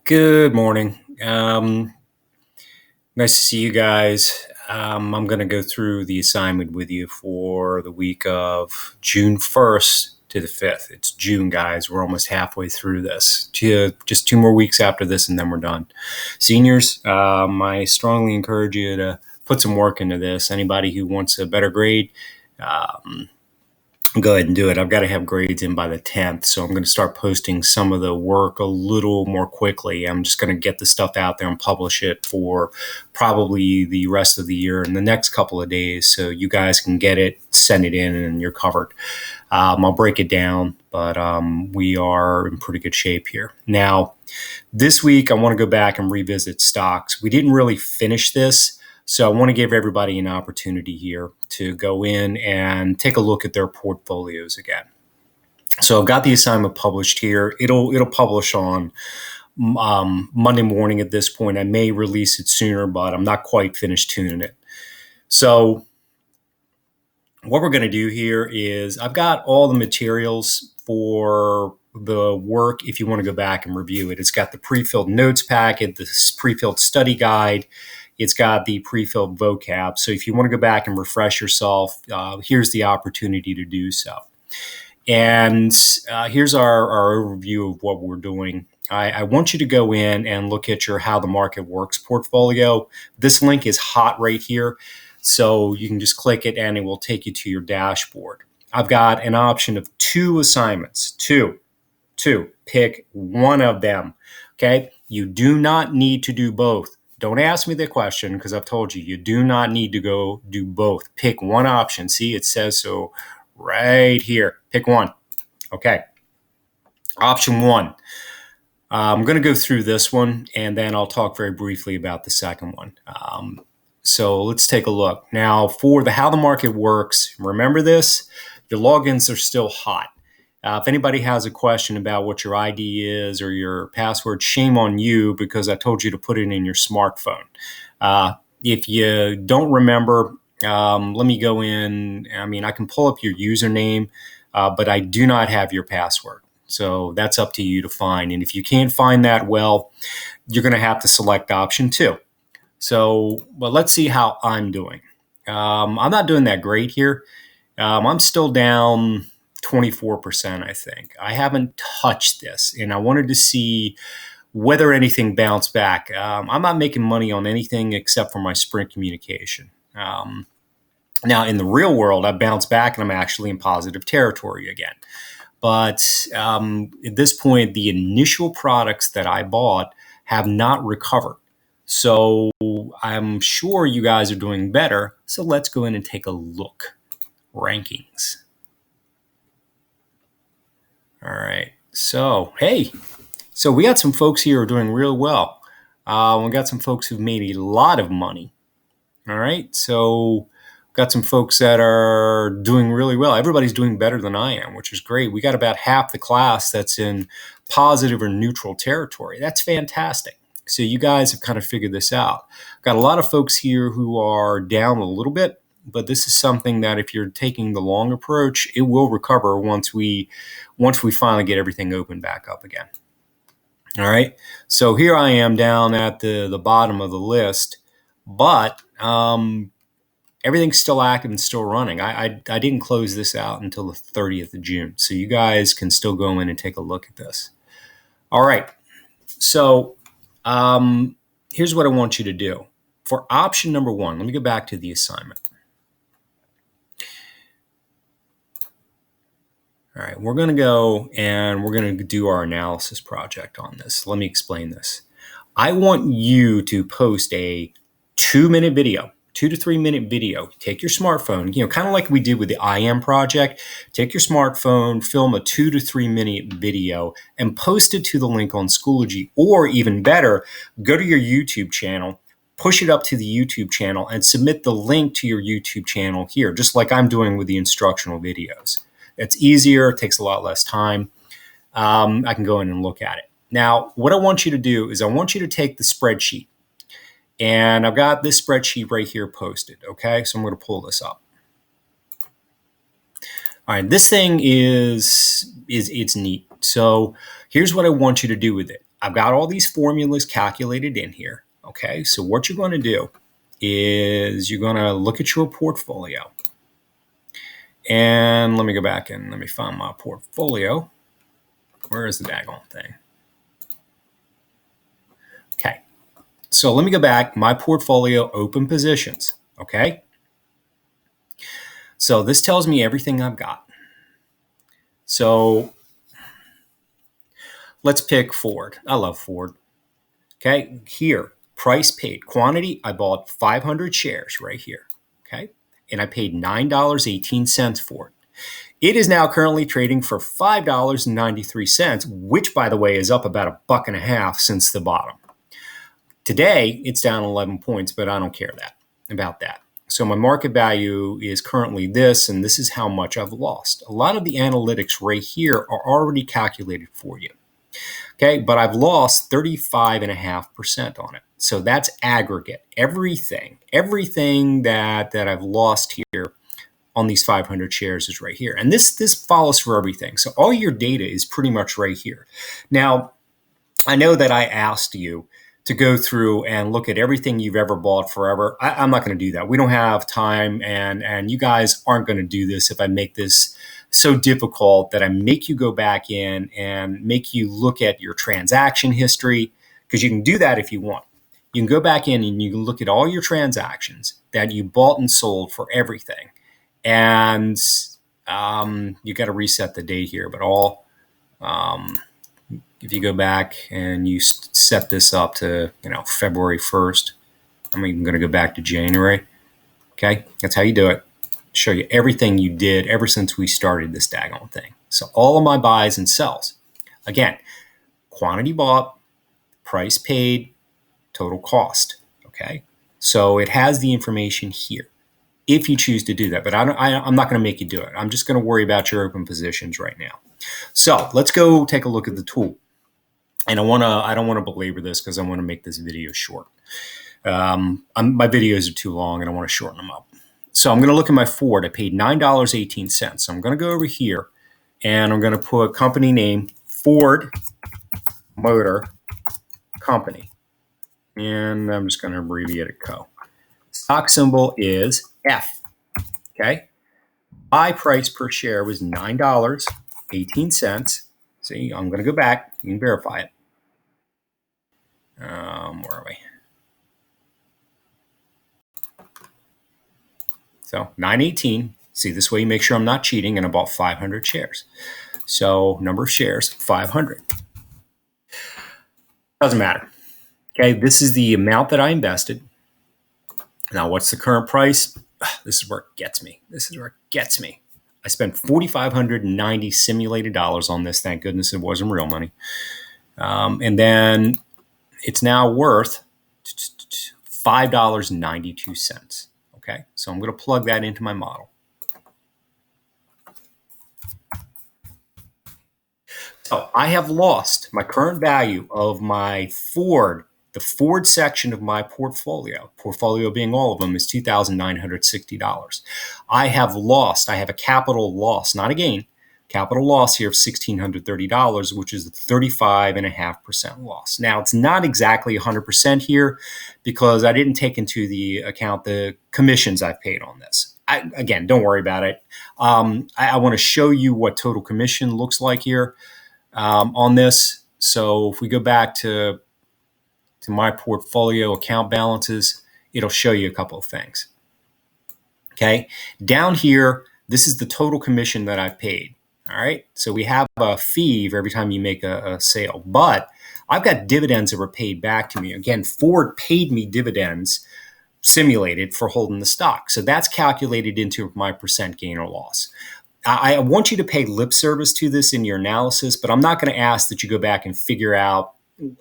Good morning. Nice to see you guys. I'm going to go through the assignment with you for the week of June 1st to the 5th. It's June, guys. We're almost halfway through this. Just 2 more weeks after this, and then we're done. Seniors, I strongly encourage you to put some work into this. Anybody who wants a better grade, go ahead and do it. I've got to have grades in by the 10th, so I'm going to start posting some of the work a little more quickly. I'm just going to get the stuff out there and publish it for probably the rest of the year in the next couple of days, so you guys can get it, send it in, and you're covered. I'll break it down, but we are in pretty good shape here. Now, this week, I want to go back and revisit stocks. We didn't really finish this, so I want to give everybody an opportunity here to go in and take a look at their portfolios again. So I've got the assignment published here. It'll publish on Monday morning at this point. I may release it sooner, but I'm not quite finished tuning it. So what we're going to do here is I've got all the materials for the work if you want to go back and review it. It's got the pre-filled notes packet, the pre-filled study guide. It's got the pre-filled vocab. So if you want to go back and refresh yourself, here's the opportunity to do so. And here's our overview of what we're doing. I want you to go in and look at your How the Market Works portfolio. This link is hot right here. So you can just click it and it will take you to your dashboard. I've got an option of 2 assignments. Two. Pick one of them. Okay. You do not need to do both. Don't ask me the question because I've told you, you do not need to go do both. Pick one option. See, it says so right here. Pick one. Okay. Option 1. I'm going to go through this one and then I'll talk very briefly about the second one. So let's take a look. Now, for the How the Market Works, remember this, your logins are still hot. If anybody has a question about what your ID is or your password, shame on you because I told you to put it in your smartphone. If you don't remember, let me go in. I can pull up your username, but I do not have your password. So that's up to you to find. And if you can't find that, well, you're going to have to select option 2. So, well, let's see how I'm doing. I'm not doing that great here. I'm still down 24%, I think. I haven't touched this, and I wanted to see whether anything bounced back. I'm not making money on anything except for my Sprint communication. Now, in the real world, I bounced back, and I'm actually in positive territory again. But at this point, the initial products that I bought have not recovered. So I'm sure you guys are doing better. So let's go in and take a look. Rankings. All right. So, hey, so we got some folks here who are doing real well. We got some folks who've made a lot of money. All right. So got some folks that are doing really well. Everybody's doing better than I am, which is great. We got about half the class that's in positive or neutral territory. That's fantastic. So you guys have kind of figured this out. Got a lot of folks here who are down a little bit, but this is something that if you're taking the long approach, it will recover once we finally get everything open back up again. All right. So here I am down at the bottom of the list, but everything's still active and still running. I didn't close this out until the 30th of June. So you guys can still go in and take a look at this. All right. So here's what I want you to do. For option number 1, let me go back to the assignment. All right, we're going to go and we're going to do our analysis project on this. Let me explain this. I want you to post a 2-minute video, 2 to 3 minute video. Take your smartphone, kind of like we did with the IM project. Take your smartphone, film a 2 to 3 minute video, and post it to the link on Schoology. Or even better, go to your YouTube channel, push it up to the YouTube channel, and submit the link to your YouTube channel here, just like I'm doing with the instructional videos. It's easier. It takes a lot less time. I can go in and look at it. Now, what I want you to do is I want you to take the spreadsheet. And I've got this spreadsheet right here posted, okay? So I'm going to pull this up. All right, this thing is it's neat. So here's what I want you to do with it. I've got all these formulas calculated in here. Okay, so what you're going to do is you're going to look at your portfolio. And let me go back and let me find my portfolio. Where is the daggone thing? Okay, so let me go back. My portfolio, open positions. Okay, so this tells me everything I've got. So let's pick Ford. I love Ford. Okay, here, price paid. Quantity, I bought 500 shares right here. Okay, and I paid $9.18 for it. It is now currently trading for $5.93, which, by the way, is up about $1.50 since the bottom. Today, it's down 11 points, but I don't care about that. So my market value is currently this, and this is how much I've lost. A lot of the analytics right here are already calculated for you. Okay, but I've lost 35.5% on it. So that's aggregate. Everything that I've lost here on these 500 shares is right here. And this follows for everything. So all your data is pretty much right here. Now, I know that I asked you to go through and look at everything you've ever bought forever. I'm not going to do that. We don't have time, and you guys aren't going to do this if I make this so difficult that I make you go back in and make you look at your transaction history, because you can do that if you want. You can go back in and you can look at all your transactions that you bought and sold for everything. And you got to reset the date here, but if you go back and you set this up to, February 1st, I'm even going to go back to January. Okay, that's how you do it. Show you everything you did ever since we started this daggone thing. So all of my buys and sells. Again, quantity bought, price paid, total cost. Okay, so it has the information here if you choose to do that. But I'm not going to make you do it. I'm just going to worry about your open positions right now. So let's go take a look at the tool. And I don't want to belabor this because I want to make this video short. My videos are too long and I want to shorten them up. So I'm going to look at my Ford. I paid $9.18. So I'm going to go over here and I'm going to put company name, Ford Motor Company. And I'm just going to abbreviate it CO. Stock symbol is F. Okay. Buy price per share was $9.18. See, I'm going to go back. You can verify it. Where are we? So 918. See, this way you make sure I'm not cheating, and I bought 500 shares. So number of shares, 500. Doesn't matter. Okay, this is the amount that I invested. Now, what's the current price? This is where it gets me. I spent $4,590 simulated dollars on this. Thank goodness it wasn't real money. And then it's now worth $5.92. Okay, so I'm going to plug that into my model. So I have lost my current value of my Ford. The Ford section of my portfolio being all of them, is $2,960. I have a capital loss, not a gain, capital loss here of $1,630, which is a 35.5% loss. Now, it's not exactly 100% here because I didn't take into the account the commissions I've paid on this. Again, don't worry about it. I want to show you what total commission looks like here on this. So if we go back to my portfolio account balances, it'll show you a couple of things. Okay, down here, this is the total commission that I've paid. All right, so we have a fee for every time you make a sale, but I've got dividends that were paid back to me. Again, Ford paid me dividends simulated for holding the stock. So that's calculated into my percent gain or loss. I want you to pay lip service to this in your analysis, but I'm not going to ask that you go back and figure out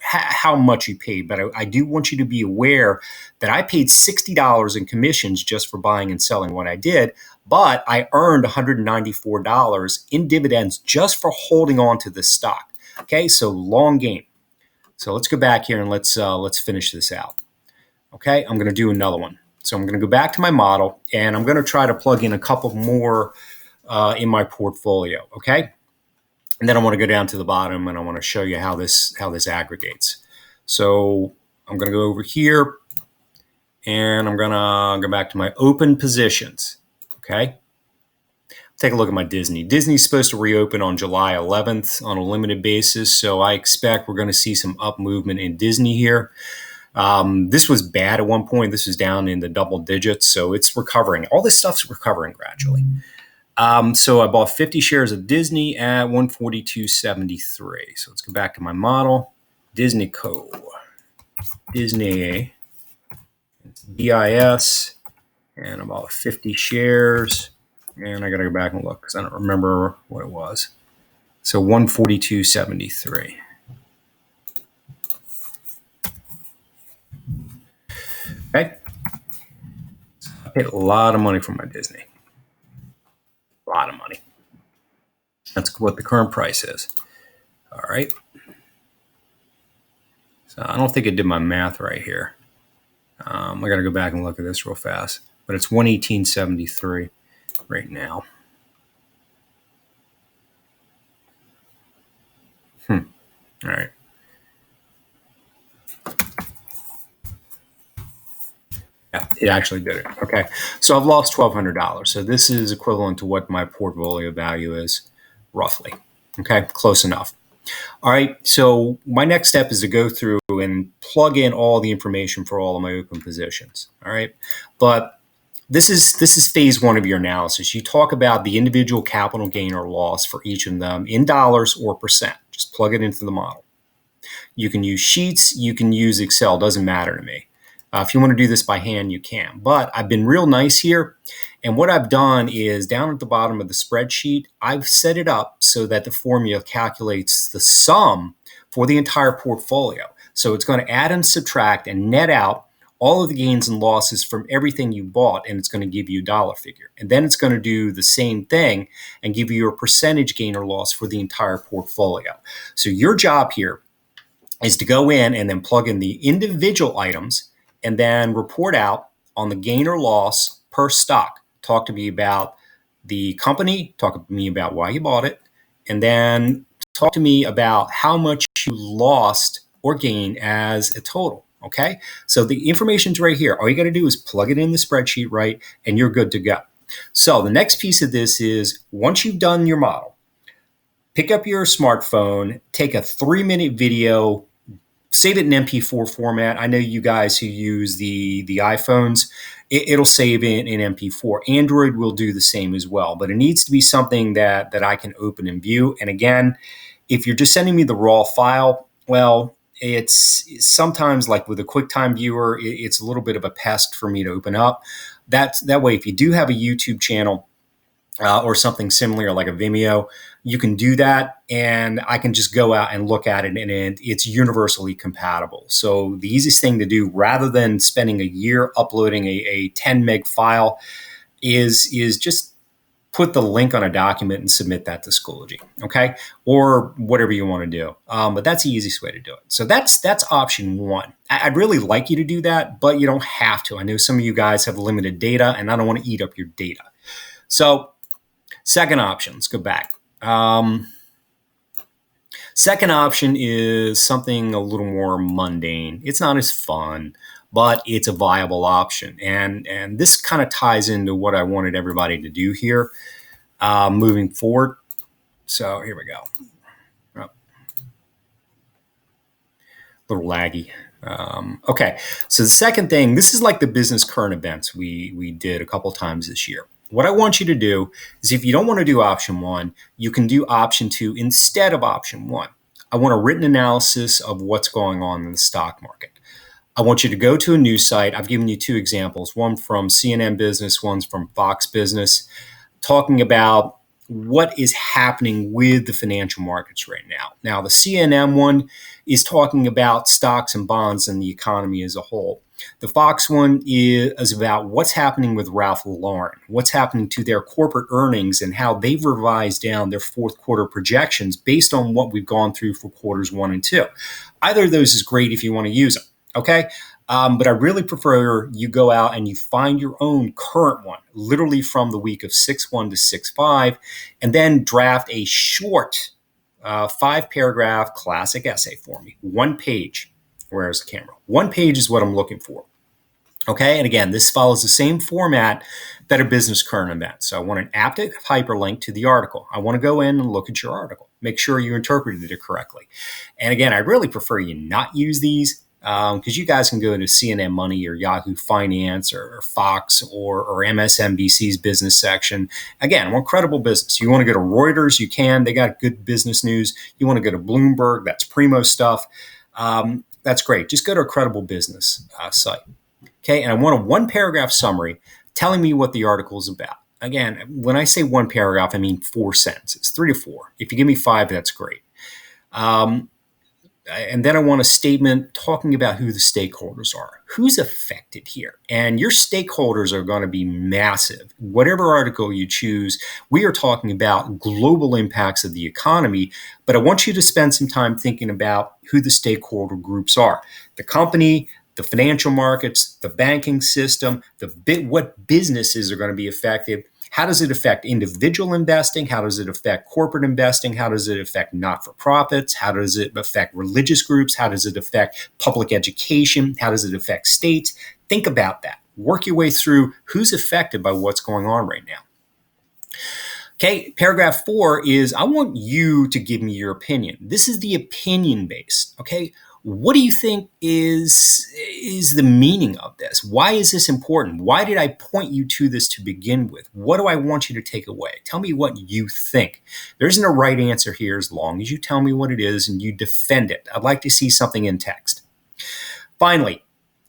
how much you paid. But I do want you to be aware that I paid $60 in commissions just for buying and selling what I did, but I earned $194 in dividends just for holding on to this stock. Okay, so long game. So let's go back here and let's finish this out. Okay, I'm going to do another one. So I'm going to go back to my model and I'm going to try to plug in a couple more in my portfolio. Okay. And then I want to go down to the bottom and I want to show you how this aggregates. So I'm going to go over here and I'm going to go back to my open positions. Okay. Take a look at my Disney. Disney's supposed to reopen on July 11th on a limited basis. So I expect we're going to see some up movement in Disney here. This was bad at one point. This was down in the double digits. So it's recovering. All this stuff's recovering gradually. So I bought 50 shares of Disney at 142.73. So let's go back to my model. Disney Co. Disney DIS. And I bought 50 shares. And I got to go back and look because I don't remember what it was. So 142.73. Okay. I paid a lot of money for my Disney. A lot of money. That's what the current price is. All right. So I don't think I did my math right here. I got to go back and look at this real fast. But it's 118.73 right now. All right. Yeah, it actually did it. Okay. So I've lost $1,200. So this is equivalent to what my portfolio value is, roughly. Okay. Close enough. All right. So my next step is to go through and plug in all the information for all of my open positions. All right. But this is phase one of your analysis. You talk about the individual capital gain or loss for each of them in dollars or percent. Just plug it into the model. You can use sheets. You can use Excel. Doesn't matter to me. If you want to do this by hand, you can. But I've been real nice here. And what I've done is down at the bottom of the spreadsheet, I've set it up so that the formula calculates the sum for the entire portfolio. So it's going to add and subtract and net out all of the gains and losses from everything you bought, and it's going to give you a dollar figure. And then it's going to do the same thing and give you a percentage gain or loss for the entire portfolio. So your job here is to go in and then plug in the individual items and then report out on the gain or loss per stock. Talk to me about the company, talk to me about why you bought it, and then talk to me about how much you lost or gained as a total. Okay, so the information's right here. All you got to do is plug it in the spreadsheet, right, and you're good to go. So the next piece of this is once you've done your model, pick up your smartphone, take a 3-minute video, save it in MP4 format. I know you guys who use the iPhones, it'll save in MP4. Android will do the same as well, but it needs to be something that I can open and view. And again, if you're just sending me the raw file, well, it's sometimes like with a QuickTime viewer, it's a little bit of a pest for me to open up. That way, if you do have a YouTube channel or something similar like a Vimeo, you can do that and I can just go out and look at it and it's universally compatible. So the easiest thing to do rather than spending a year uploading a 10 meg file is just put the link on a document and submit that to Schoology, okay? Or whatever you want to do. But that's the easiest way to do it. So that's option one. I'd really like you to do that, but you don't have to. I know some of you guys have limited data and I don't want to eat up your data. So second option, let's go back. Second option is something a little more mundane. It's not as fun, but it's a viable option. And this kind of ties into what I wanted everybody to do here moving forward. So here we go. Oh, a little laggy. Okay, so the second thing, this is like the business current events we did a couple times this year. What I want you to do is if you don't want to do option one, you can do option two instead of option one. I want a written analysis of what's going on in the stock market. I want you to go to a news site. I've given you two examples, one from CNN Business, one's from Fox Business, talking about what is happening with the financial markets right now. Now, the CNN one is talking about stocks and bonds and the economy as a whole. The Fox one is about what's happening with Ralph Lauren, what's happening to their corporate earnings and how they've revised down their fourth quarter projections based on what we've gone through for quarters 1 and 2. Either of those is great if you want to use them, okay? But I really prefer you go out and you find your own current one, literally from the week of 6/1 to 6/5, and then draft a short 5-paragraph classic essay for me. 1 page. Where's the camera? 1 page is what I'm looking for. Okay, and again, this follows the same format that a business current event. So I want an active hyperlink to the article. I want to go in and look at your article. Make sure you interpreted it correctly. And again, I really prefer you not use these because you guys can go to CNN Money or Yahoo Finance or Fox or MSNBC's business section. Again, I want credible business. You want to go to Reuters, you can. They got good business news. You want to go to Bloomberg, that's primo stuff. That's great. Just go to a credible business site. Okay, and I want a 1-paragraph summary telling me what the article is about. Again, when I say 1 paragraph, I mean 4 sentences, 3 to 4. If you give me 5, that's great. And then I want a statement talking about who the stakeholders are. Who's affected here? And your stakeholders are going to be massive. Whatever article you choose, we are talking about global impacts of the economy, but I want you to spend some time thinking about who the stakeholder groups are. The company, the financial markets, the banking system, what businesses are going to be affected. How does it affect individual investing? How does it affect corporate investing? How does it affect not-for-profits? How does it affect religious groups? How does it affect public education? How does it affect states? Think about that. Work your way through who's affected by what's going on right now. Okay, paragraph 4 is I want you to give me your opinion. This is the opinion based, okay? What do you think is the meaning of this? Why is this important? Why did I point you to this to begin with? What do I want you to take away? Tell me what you think. There isn't a right answer here as long as you tell me what it is and you defend it. I'd like to see something in text. Finally,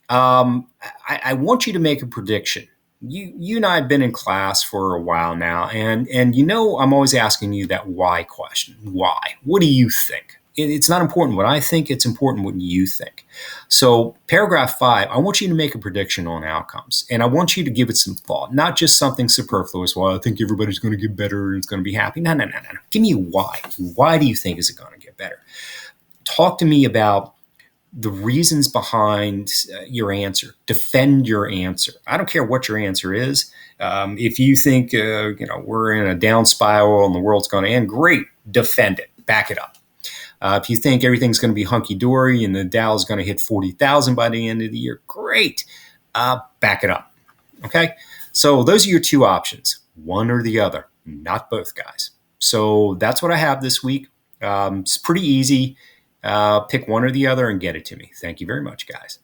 I want you to make a prediction. You and I have been in class for a while now, and I'm always asking you that why question. Why? What do you think? It's not important what I think, it's important what you think. So paragraph 5, I want you to make a prediction on outcomes, and I want you to give it some thought, not just something superfluous. Well, I think everybody's going to get better and it's going to be happy. No. Give me why. Why do you think is it going to get better? Talk to me about the reasons behind your answer. Defend your answer. I don't care what your answer is. If you think we're in a down spiral and the world's going to end, great. Defend it. Back it up. If you think everything's going to be hunky-dory and the Dow is going to hit 40,000 by the end of the year, great. Back it up. Okay? So those are your 2 options, one or the other, not both, guys. So that's what I have this week. It's pretty easy. Pick one or the other and get it to me. Thank you very much, guys.